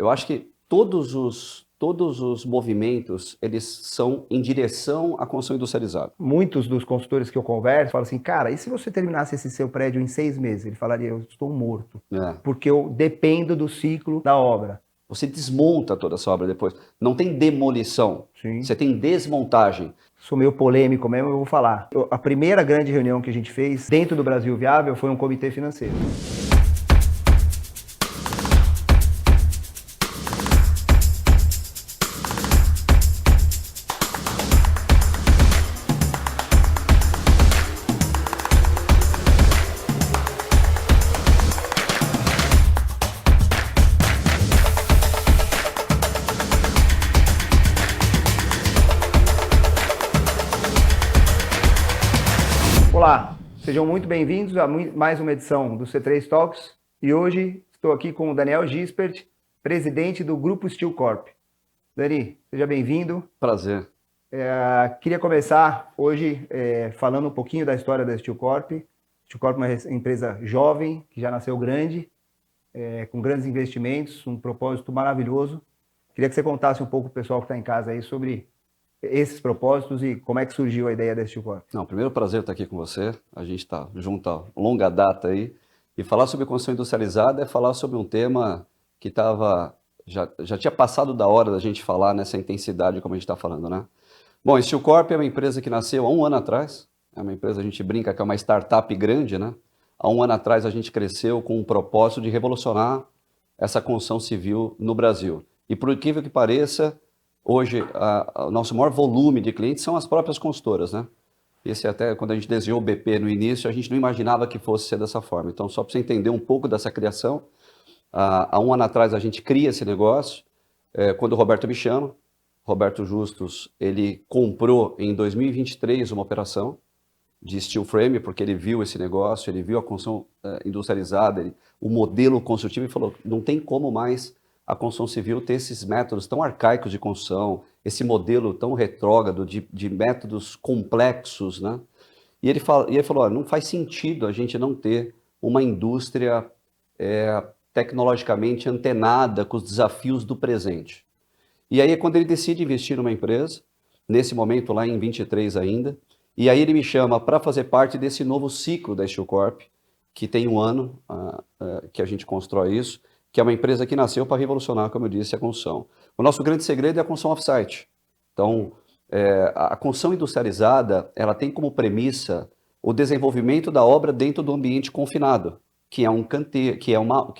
Eu acho que todos os movimentos, eles são em direção à construção industrializada. Muitos dos consultores que eu converso falam assim, cara, e se você terminasse esse seu prédio em 6 meses? Ele falaria, eu estou morto, porque eu dependo do ciclo da obra. Você desmonta toda essa obra depois. Não tem demolição, Sim. você tem desmontagem. Sou meio polêmico mesmo, eu vou falar. A primeira grande reunião que a gente fez dentro do Brasil Viável foi um comitê financeiro. Olá, sejam muito bem-vindos a mais uma edição do C3 Talks e hoje estou aqui com o Daniel Gispert, presidente do Grupo Steel Corp. Dani, seja bem-vindo. Prazer. Queria começar hoje falando um pouquinho da história da Steel Corp. Steel Corp é uma empresa jovem, que já nasceu grande, com grandes investimentos, um propósito maravilhoso. Queria que você contasse um pouco para o pessoal que está em casa aí sobre esses propósitos e como é que surgiu a ideia da Steel Corp. Não, primeiro prazer estar aqui com você. A gente está junto há longa data aí. E falar sobre construção industrializada é falar sobre um tema que já tinha passado da hora da gente falar nessa intensidade como a gente está falando, né? Bom, a Steel Corp é uma empresa que nasceu há um ano atrás. É uma empresa, a gente brinca que é uma startup grande, né? Há um ano atrás a gente cresceu com o propósito de revolucionar essa construção civil no Brasil. E por incrível que pareça, hoje o nosso maior volume de clientes são as próprias consultoras, né? Esse até, quando a gente desenhou o BP no início, a gente não imaginava que fosse ser dessa forma. Então, só para você entender um pouco dessa criação, há um ano atrás a gente cria esse negócio, quando o Roberto me chama. Roberto Justus, ele comprou em 2023 uma operação de steel frame, porque ele viu esse negócio, ele viu a construção industrializada, o modelo construtivo e falou, não tem como mais a construção civil ter esses métodos tão arcaicos de construção, esse modelo tão retrógrado de métodos complexos, né? E ele falou, não faz sentido a gente não ter uma indústria tecnologicamente antenada com os desafios do presente. E aí é quando ele decide investir numa empresa, nesse momento lá em 23 ainda, e aí ele me chama para fazer parte desse novo ciclo da Steel Corp, que tem um ano que a gente constrói isso, que é uma empresa que nasceu para revolucionar, como eu disse, a construção. O nosso grande segredo é a construção off-site. Então, a construção industrializada, ela tem como premissa o desenvolvimento da obra dentro do ambiente confinado, que é um canteiro, que é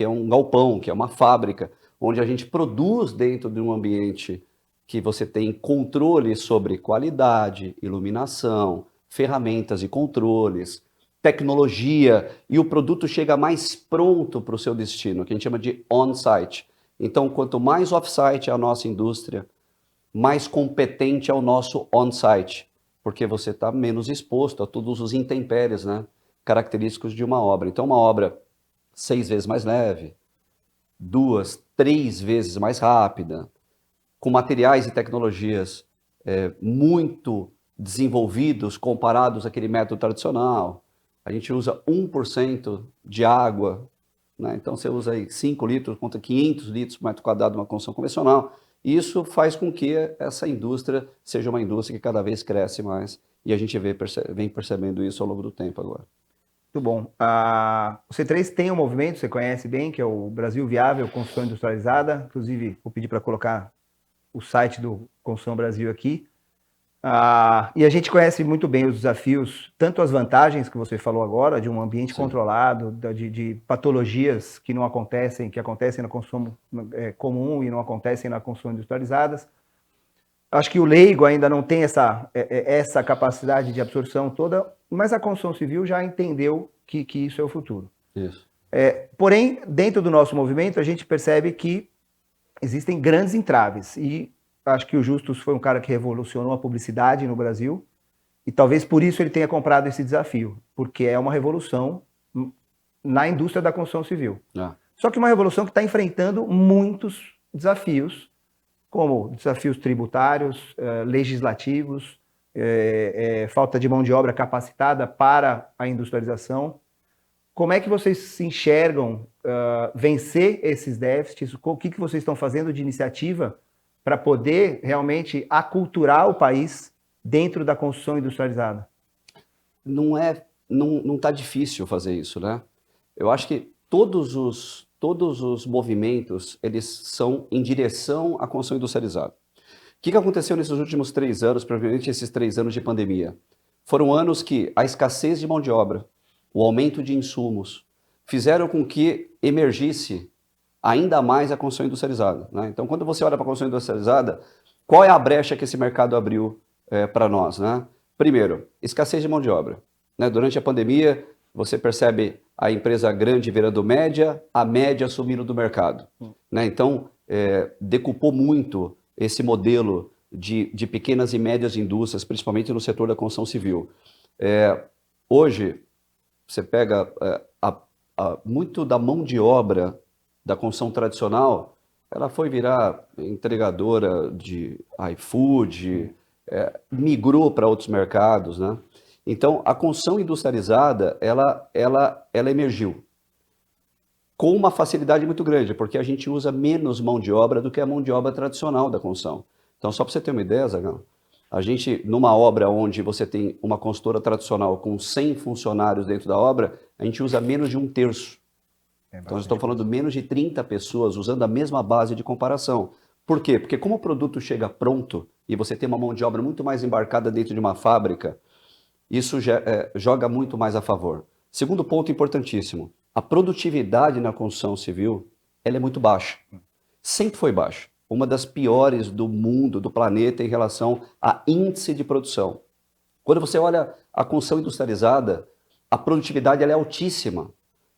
um galpão, que é uma fábrica, onde a gente produz dentro de um ambiente que você tem controle sobre qualidade, iluminação, ferramentas e controles, tecnologia, e o produto chega mais pronto para o seu destino, que a gente chama de on-site. Então, quanto mais off-site é a nossa indústria, mais competente é o nosso on-site, porque você está menos exposto a todos os intempéries, né, característicos de uma obra. Então, uma obra 6 vezes mais leve, 2, 3 vezes mais rápida, com materiais e tecnologias muito desenvolvidos comparados àquele método tradicional. A gente usa 1% de água, né? Então você usa aí 5 litros contra 500 litros por metro quadrado numa construção convencional. E isso faz com que essa indústria seja uma indústria que cada vez cresce mais. E a gente vem percebendo isso ao longo do tempo agora. Muito bom. O C3 tem um movimento, você conhece bem, que é o Brasil Viável, Construção Industrializada. Inclusive, vou pedir para colocar o site do Construção Brasil aqui. E a gente conhece muito bem os desafios, tanto as vantagens que você falou agora, de um ambiente controlado, de patologias que não acontecem, que acontecem na construção comum e não acontecem na construção industrializadas. Acho que o leigo ainda não tem essa capacidade de absorção toda, mas a construção civil já entendeu que isso é o futuro. Isso. Porém, dentro do nosso movimento, a gente percebe que existem grandes entraves e acho que o Justus foi um cara que revolucionou a publicidade no Brasil e talvez por isso ele tenha comprado esse desafio, porque é uma revolução na indústria da construção civil. Só que uma revolução que está enfrentando muitos desafios, como desafios tributários, legislativos, falta de mão de obra capacitada para a industrialização. Como é que vocês se enxergam vencer esses déficits? O que vocês estão fazendo de iniciativa para poder realmente aculturar o país dentro da construção industrializada? Não tá difícil fazer isso, né? Eu acho que todos os movimentos, eles são em direção à construção industrializada. O que aconteceu nesses últimos 3 anos, provavelmente esses 3 anos de pandemia? Foram anos que a escassez de mão de obra, o aumento de insumos, fizeram com que emergisse ainda mais a construção industrializada, né? Então, quando você olha para a construção industrializada, qual é a brecha que esse mercado abriu para nós, né? Primeiro, escassez de mão de obra, né? Durante a pandemia, você percebe a empresa grande virando média, a média sumindo do mercado, né? Então, decupou muito esse modelo de pequenas e médias indústrias, principalmente no setor da construção civil. Hoje, você pega muito da mão de obra da construção tradicional, ela foi virar entregadora de iFood, migrou para outros mercados, né? Então, a construção industrializada, ela emergiu com uma facilidade muito grande, porque a gente usa menos mão de obra do que a mão de obra tradicional da construção. Então, só para você ter uma ideia, Zagão, a gente, numa obra onde você tem uma consultora tradicional com 100 funcionários dentro da obra, a gente usa menos de 1/3. Então, nós estamos falando de menos de 30 pessoas usando a mesma base de comparação. Por quê? Porque como o produto chega pronto e você tem uma mão de obra muito mais embarcada dentro de uma fábrica, isso joga muito mais a favor. Segundo ponto importantíssimo, a produtividade na construção civil, ela é muito baixa. Sempre foi baixa. Uma das piores do mundo, do planeta, em relação a índice de produção. Quando você olha a construção industrializada, a produtividade ela é altíssima,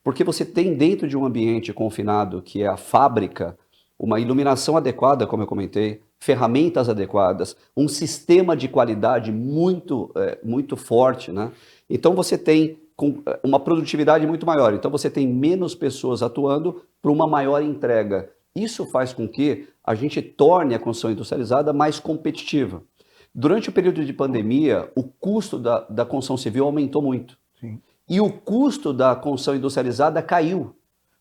porque você tem dentro de um ambiente confinado, que é a fábrica, uma iluminação adequada, como eu comentei, ferramentas adequadas, um sistema de qualidade muito forte, né? Então você tem uma produtividade muito maior, então você tem menos pessoas atuando para uma maior entrega. Isso faz com que a gente torne a construção industrializada mais competitiva. Durante o período de pandemia, o custo da construção civil aumentou muito. Sim. E o custo da construção industrializada caiu.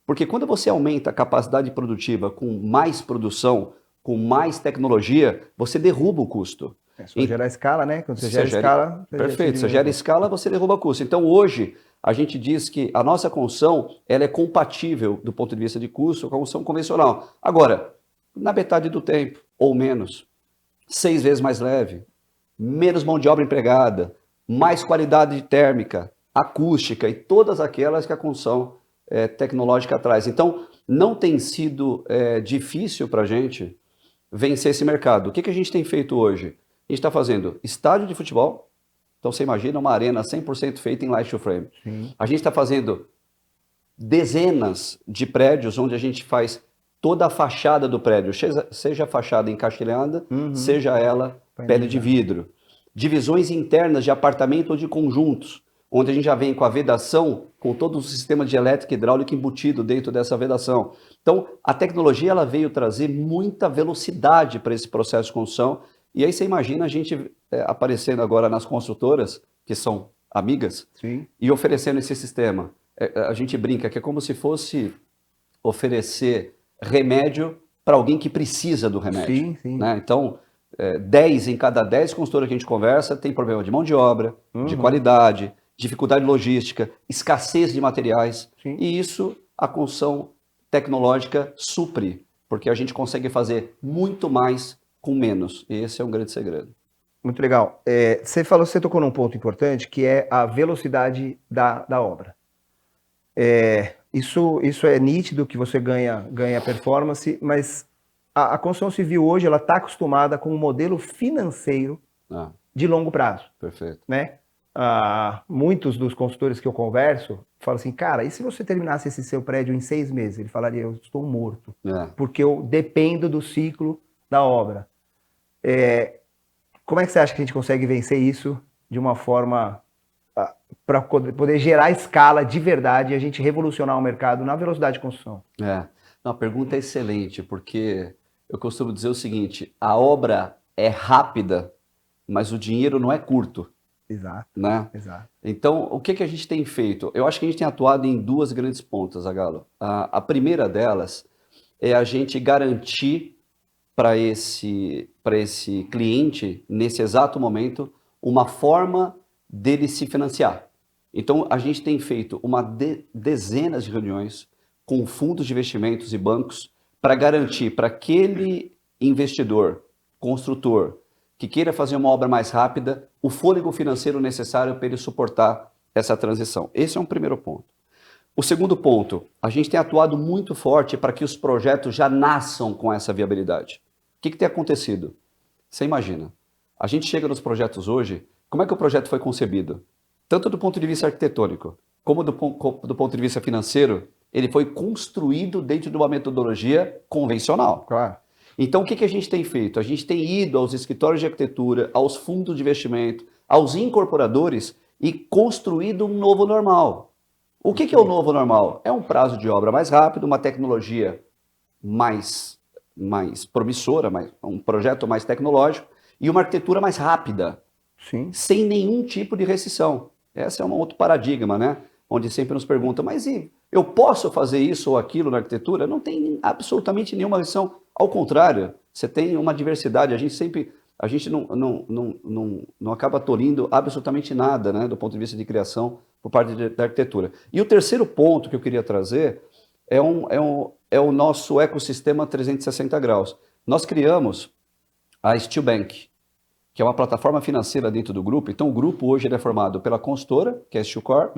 Porque quando você aumenta a capacidade produtiva com mais produção, com mais tecnologia, você derruba o custo. Só gerar escala, né? Quando você gera escala... Perfeito, você gera escala, você derruba o custo. Então, hoje, a gente diz que a nossa construção ela é compatível, do ponto de vista de custo, com a construção convencional. Agora, na metade do tempo, ou menos, 6 vezes mais leve, menos mão de obra empregada, mais qualidade térmica, acústica e todas aquelas que a construção tecnológica traz. Então, não tem sido difícil para a gente vencer esse mercado. O que a gente tem feito hoje? A gente está fazendo estádio de futebol, então você imagina uma arena 100% feita em light to frame. Sim. A gente está fazendo dezenas de prédios onde a gente faz toda a fachada do prédio, seja a fachada encaixilhada, seja ela pele de vidro. Divisões internas de apartamento ou de conjuntos, onde a gente já vem com a vedação, com todo o sistema de elétrica e hidráulica embutido dentro dessa vedação. Então, a tecnologia ela veio trazer muita velocidade para esse processo de construção. E aí você imagina a gente aparecendo agora nas construtoras, que são amigas, Sim. e oferecendo esse sistema. A gente brinca que é como se fosse oferecer remédio para alguém que precisa do remédio. Sim, sim. Né? Então, 10 em cada 10 consultoras que a gente conversa tem problema de mão de obra, de qualidade, dificuldade logística, escassez de materiais. Sim. E isso a construção tecnológica supre, porque a gente consegue fazer muito mais com menos. E esse é um grande segredo. Muito legal. Você tocou num ponto importante, que é a velocidade da obra. Isso é nítido que você ganha performance, mas a construção civil hoje ela está acostumada com um modelo financeiro de longo prazo. Perfeito. Né? Muitos dos consultores que eu converso falam assim, cara, e se você terminasse esse seu prédio em 6 meses? Ele falaria, eu estou morto, porque eu dependo do ciclo da obra. Como é que você acha que a gente consegue vencer isso de uma forma para poder gerar escala de verdade e a gente revolucionar o mercado na velocidade de construção? A pergunta é excelente, porque eu costumo dizer o seguinte, a obra é rápida, mas o dinheiro não é curto. Exato, né? exato. Então, o que a gente tem feito? Eu acho que a gente tem atuado em duas grandes pontas, Zagalo. A primeira delas é a gente garantir para esse cliente, nesse exato momento, uma forma dele se financiar. Então, a gente tem feito dezenas de reuniões com fundos de investimentos e bancos para garantir para aquele investidor, construtor, que queira fazer uma obra mais rápida, o fôlego financeiro necessário para ele suportar essa transição. Esse é um primeiro ponto. O segundo ponto, a gente tem atuado muito forte para que os projetos já nasçam com essa viabilidade. O que tem acontecido? Você imagina, a gente chega nos projetos hoje, como é que o projeto foi concebido? Tanto do ponto de vista arquitetônico, como do ponto de vista financeiro, ele foi construído dentro de uma metodologia convencional. Claro. Então, o que a gente tem feito? A gente tem ido aos escritórios de arquitetura, aos fundos de investimento, aos incorporadores e construído um novo normal. O que é o novo normal? É um prazo de obra mais rápido, uma tecnologia mais promissora, um projeto mais tecnológico e uma arquitetura mais rápida, Sim. sem nenhum tipo de restrição. Esse é um outro paradigma, né? Onde sempre nos perguntam, mas eu posso fazer isso ou aquilo na arquitetura? Não tem absolutamente nenhuma restrição. Ao contrário, você tem uma diversidade. A gente não acaba tolindo absolutamente nada, né, do ponto de vista de criação por parte da arquitetura. E o terceiro ponto que eu queria trazer é o nosso ecossistema 360 graus. Nós criamos a Steel Bank, que é uma plataforma financeira dentro do grupo. Então, o grupo hoje ele é formado pela consultora, que é a Steelcore,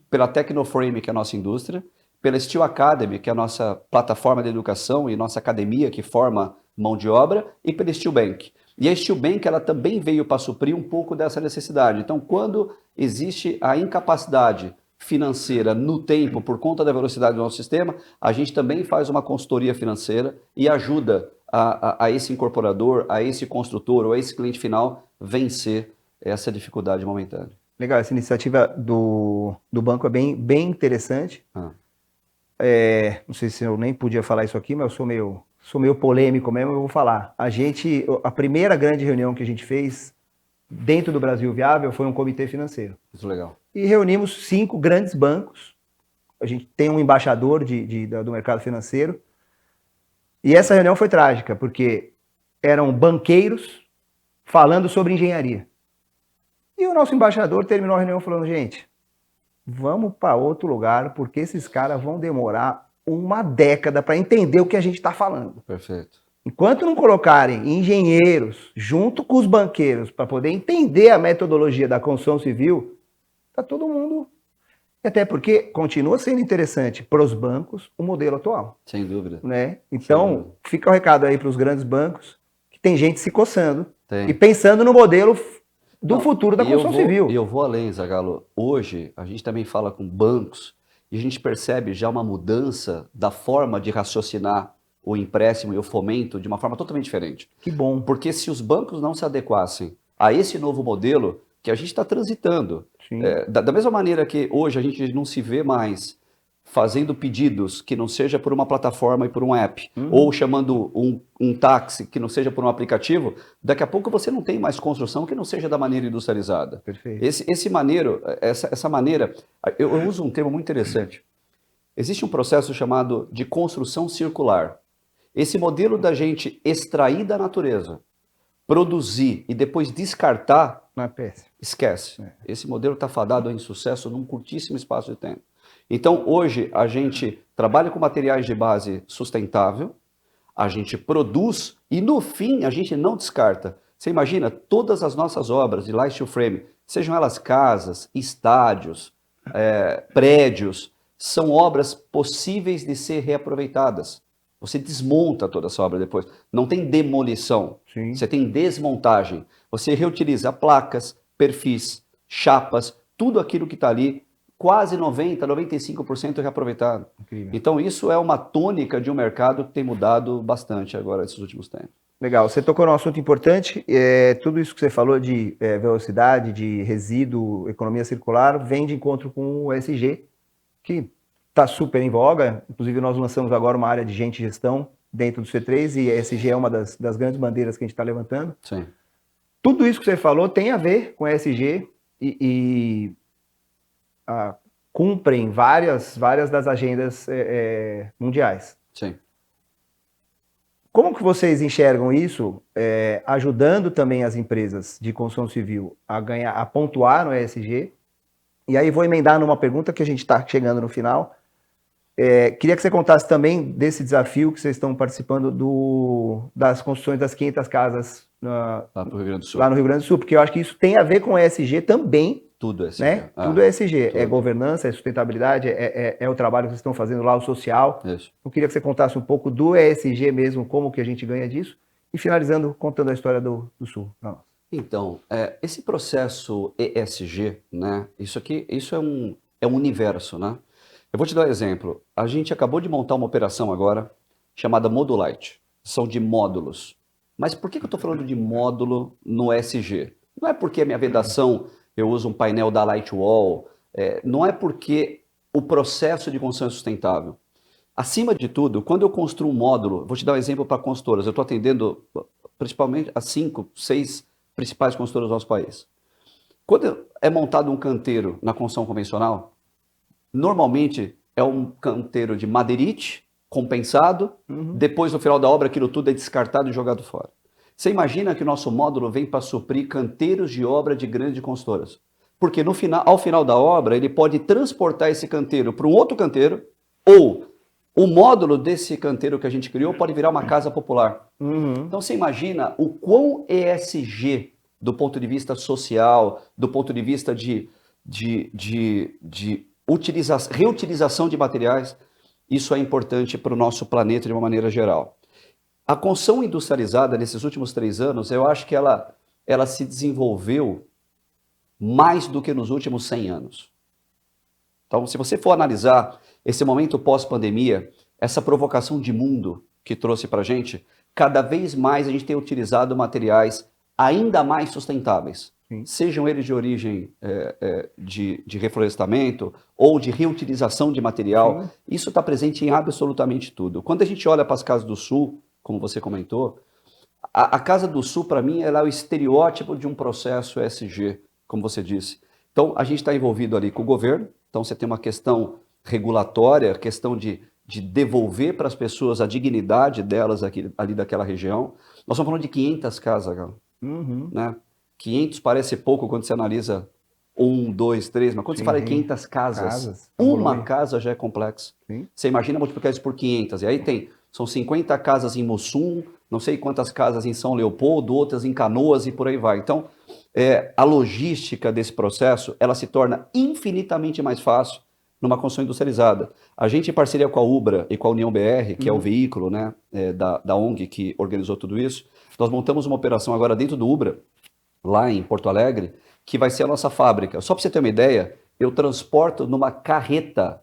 pela Tecnoframe, que é a nossa indústria, pela Steel Academy, que é a nossa plataforma de educação e nossa academia que forma mão de obra, e pela Steel Bank. E a Steel Bank ela também veio para suprir um pouco dessa necessidade. Então, quando existe a incapacidade financeira no tempo por conta da velocidade do nosso sistema, a gente também faz uma consultoria financeira e ajuda a esse incorporador, a esse construtor ou a esse cliente final vencer essa dificuldade momentânea. Legal, essa iniciativa do banco é bem interessante. Não sei se eu nem podia falar isso aqui, mas eu sou meio polêmico mesmo, eu vou falar. A primeira grande reunião que a gente fez dentro do Brasil Viável foi um comitê financeiro. Muito legal. E reunimos 5 grandes bancos. A gente tem um embaixador do mercado financeiro. E essa reunião foi trágica, porque eram banqueiros falando sobre engenharia. E o nosso embaixador terminou a reunião falando, gente, vamos para outro lugar, porque esses caras vão demorar uma década para entender o que a gente está falando. Perfeito. Enquanto não colocarem engenheiros junto com os banqueiros para poder entender a metodologia da construção civil, tá todo mundo... Até porque continua sendo interessante para os bancos o modelo atual. Sem dúvida. Né? Então, fica o recado aí para os grandes bancos, que tem gente se coçando Tem. e pensando no modelo do futuro da construção civil. E eu vou além, Zagalo. Hoje, a gente também fala com bancos e a gente percebe já uma mudança da forma de raciocinar o empréstimo e o fomento de uma forma totalmente diferente. Que bom. Porque se os bancos não se adequassem a esse novo modelo que a gente está transitando, da mesma maneira que hoje a gente não se vê mais fazendo pedidos que não seja por uma plataforma e por um app, ou chamando um táxi que não seja por um aplicativo, daqui a pouco você não tem mais construção que não seja da maneira industrializada. Perfeito. Essa maneira, eu uso um termo muito interessante. Existe um processo chamado de construção circular. Esse modelo da gente extrair da natureza, produzir e depois descartar, não é péssimo. Esquece. Esse modelo está fadado a insucesso num curtíssimo espaço de tempo. Então, hoje, a gente trabalha com materiais de base sustentável, a gente produz e, no fim, a gente não descarta. Você imagina, todas as nossas obras de light steel frame, sejam elas casas, estádios, prédios, são obras possíveis de ser reaproveitadas. Você desmonta toda essa obra depois. Não tem demolição. Sim. Você tem desmontagem. Você reutiliza placas, perfis, chapas, tudo aquilo que está ali, quase 90%, 95% reaproveitado. Incrível. Então isso é uma tônica de um mercado que tem mudado bastante agora nesses últimos tempos. Legal, você tocou num assunto importante, tudo isso que você falou de velocidade, de resíduo, economia circular, vem de encontro com o ESG, que está super em voga, inclusive nós lançamos agora uma área de gente e gestão dentro do C3 e a ESG é uma das grandes bandeiras que a gente está levantando. Sim. Tudo isso que você falou tem a ver com ESG e cumprem várias das agendas mundiais. Sim. Como que vocês enxergam isso, ajudando também as empresas de construção civil a pontuar no ESG? E aí vou emendar numa pergunta que a gente está chegando no final. Queria que você contasse também desse desafio que vocês estão participando das construções das 500 casas Lá no Rio Grande do Sul. lá no Rio Grande do Sul, porque eu acho que isso tem a ver com ESG também, Tudo é ESG. né? Tudo é ESG, tudo. é governança, é sustentabilidade, é o trabalho que vocês estão fazendo lá, o social. Isso. Eu queria que você contasse um pouco do ESG mesmo, como que a gente ganha disso, e finalizando contando a história do Sul. Então, esse processo ESG, né? Isso é um universo, né? Eu vou te dar um exemplo. A gente acabou de montar uma operação agora chamada Modulite. São de módulos. Mas por que eu estou falando de módulo no ESG? Não é porque a minha vedação eu uso um painel da Lightwall, não é porque o processo de construção é sustentável. Acima de tudo, quando eu construo um módulo, vou te dar um exemplo para consultoras. Eu estou atendendo principalmente as 5, 6 principais consultoras do nosso país. Quando é montado um canteiro na construção convencional, normalmente é um canteiro de madeirite, compensado, depois no final da obra aquilo tudo é descartado e jogado fora. Você imagina que o nosso módulo vem para suprir canteiros de obra de grandes consultoras. Porque ao final da obra ele pode transportar esse canteiro para um outro canteiro, ou o módulo desse canteiro que a gente criou pode virar uma casa popular. Então você imagina o quão ESG, do ponto de vista social, do ponto de vista de reutilização de materiais, isso é importante para o nosso planeta de uma maneira geral. A construção industrializada, nesses últimos 3 anos, eu acho que ela se desenvolveu mais do que nos últimos 100 anos. Então, se você for analisar esse momento pós-pandemia, essa provocação de mundo que trouxe para a gente, cada vez mais a gente tem utilizado materiais ainda mais sustentáveis. Sim. Sejam eles de origem de reflorestamento ou de reutilização de material. Sim. Isso está presente em absolutamente tudo. Quando a gente olha para as casas do Sul, como você comentou, a Casa do Sul, para mim, ela é o estereótipo de um processo ESG, como você disse. Então, a gente está envolvido ali com o governo, então você tem uma questão regulatória, questão de devolver para as pessoas a dignidade delas ali daquela região. Nós estamos falando de 500 casas, cara. Né? 500 parece pouco quando você analisa 1, 2, 3, mas quando você fala de 500 casas, uma casa já é complexa. Sim. Você imagina multiplicar isso por 500, e aí são 50 casas em Mussum, não sei quantas casas em São Leopoldo, outras em Canoas e por aí vai. Então, a logística desse processo, ela se torna infinitamente mais fácil numa construção industrializada. A gente, em parceria com a Ubra e com a União BR, que é o veículo, né, da ONG que organizou tudo isso, nós montamos uma operação agora dentro do Ubra, lá em Porto Alegre, que vai ser a nossa fábrica. Só para você ter uma ideia, eu transporto numa carreta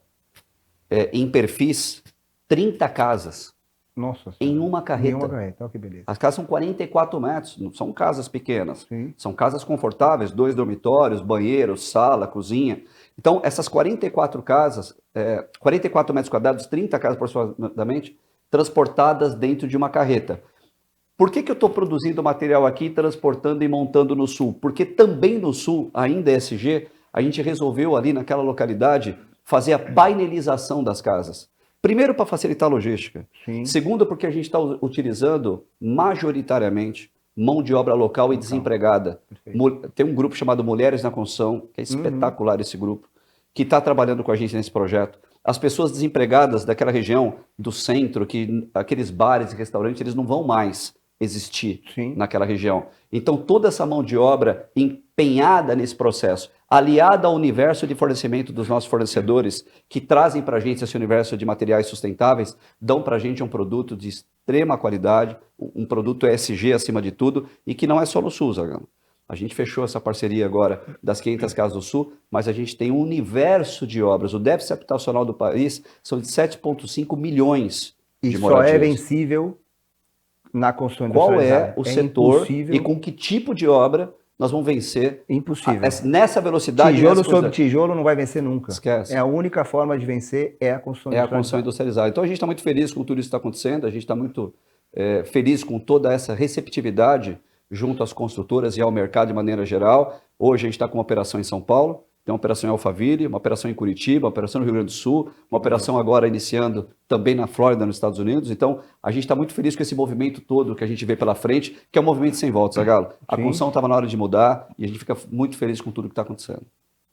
em perfis 30 casas. Nossa, em uma carreta. Olha que beleza. As casas são 44 metros, não são casas pequenas. Sim. São casas confortáveis, 2 dormitórios, banheiro, sala, cozinha. Então, essas 44 casas, 44 metros quadrados, 30 casas aproximadamente, transportadas dentro de uma carreta. Por que eu estou produzindo material aqui, transportando e montando no Sul? Porque também no Sul, ainda ESG, a gente resolveu ali naquela localidade fazer a painelização das casas. Primeiro, para facilitar a logística. Sim. Segundo, porque a gente está utilizando majoritariamente mão de obra local e desempregada. Tem um grupo chamado Mulheres na Construção, que é espetacular esse grupo, que está trabalhando com a gente nesse projeto. As pessoas desempregadas daquela região, do centro, que aqueles bares e restaurantes, eles não vão mais existir naquela região. Então, toda essa mão de obra empenhada nesse processo, aliada ao universo de fornecimento dos nossos fornecedores, que trazem para a gente esse universo de materiais sustentáveis, dão para a gente um produto de extrema qualidade, um produto ESG acima de tudo, e que não é só no Sul, Zagano. A gente fechou essa parceria agora das 500 casas do Sul, mas a gente tem um universo de obras. O déficit habitacional do país são de 7,5 milhões de moradias. E só é vencível na construção Qual industrializada. é o setor impossível. E com que tipo de obra nós vamos vencer? Impossível. Nessa velocidade. Tijolo sobre tijolo não vai vencer nunca. Esquece. A única forma de vencer é a construção industrializada. É a construção industrializada. Então a gente está muito feliz com tudo isso que está acontecendo, a gente está muito feliz com toda essa receptividade junto às construtoras e ao mercado de maneira geral. Hoje a gente está com uma operação em São Paulo, tem uma operação em Alphaville, uma operação em Curitiba, uma operação no Rio Grande do Sul, uma operação agora iniciando também na Flórida, nos Estados Unidos. Então, a gente está muito feliz com esse movimento todo que a gente vê pela frente, que é um movimento sem volta, Zagallo. A construção estava na hora de mudar e a gente fica muito feliz com tudo que está acontecendo.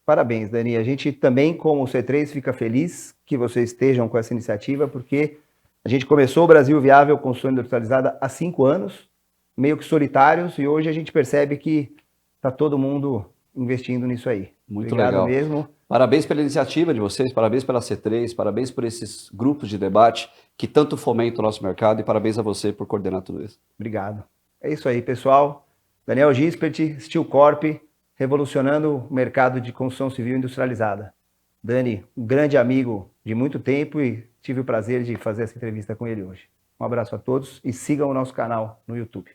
Parabéns, Dani. A gente também, como o C3, fica feliz que vocês estejam com essa iniciativa, porque a gente começou o Brasil Viável Construção Industrializada há 5 anos, meio que solitários, e hoje a gente percebe que está todo mundo investindo nisso aí. Muito Obrigado legal. Mesmo. Parabéns pela iniciativa de vocês, parabéns pela C3, parabéns por esses grupos de debate que tanto fomentam o nosso mercado e parabéns a você por coordenar tudo isso. Obrigado. É isso aí, pessoal. Daniel Gispert, Steel Corp, revolucionando o mercado de construção civil industrializada. Dani, um grande amigo de muito tempo e tive o prazer de fazer essa entrevista com ele hoje. Um abraço a todos e sigam o nosso canal no YouTube.